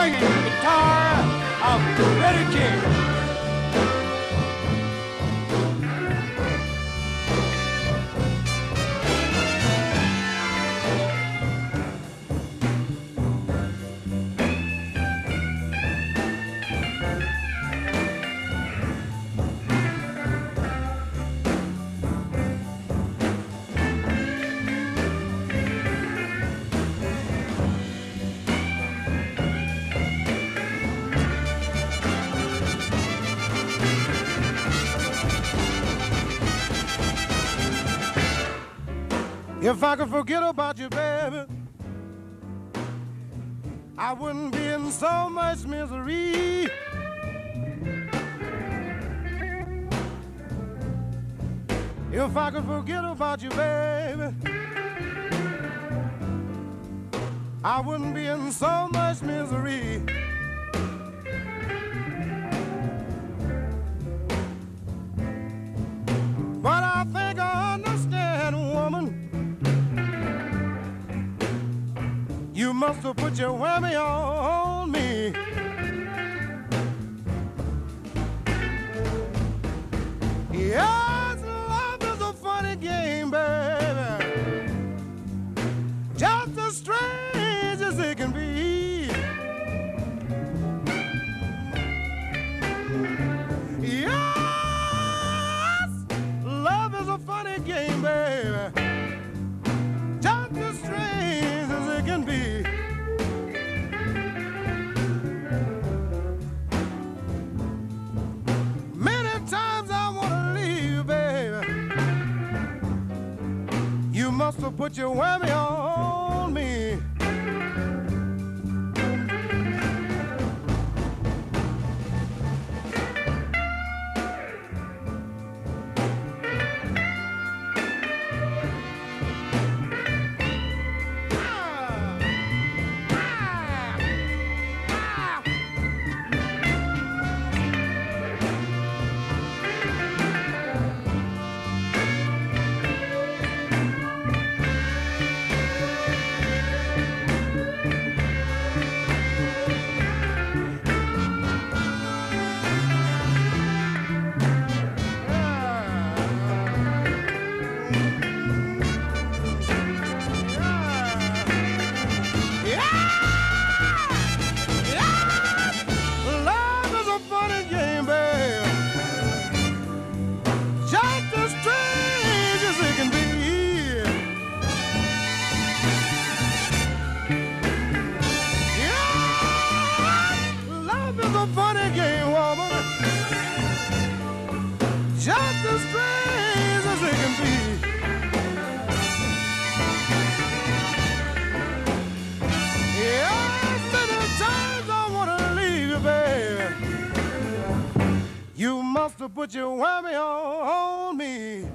swinging guitar of Freddie King. If I could forget about you, baby, I wouldn't be in so much misery. If I could forget about you, baby, I wouldn't be in so much misery. But I think I understand, woman. You must have put your whammy on me. Yes, love is a funny game, baby. Just as strange as it can be. Yes, love is a funny game, baby. Just as strange as it can be. Many times I want to leave, baby. You must have put your whammy on me. Funny game, woman, just as strange as it can be. Yeah, many times I want to leave you, baby. You must have put your whammy on me.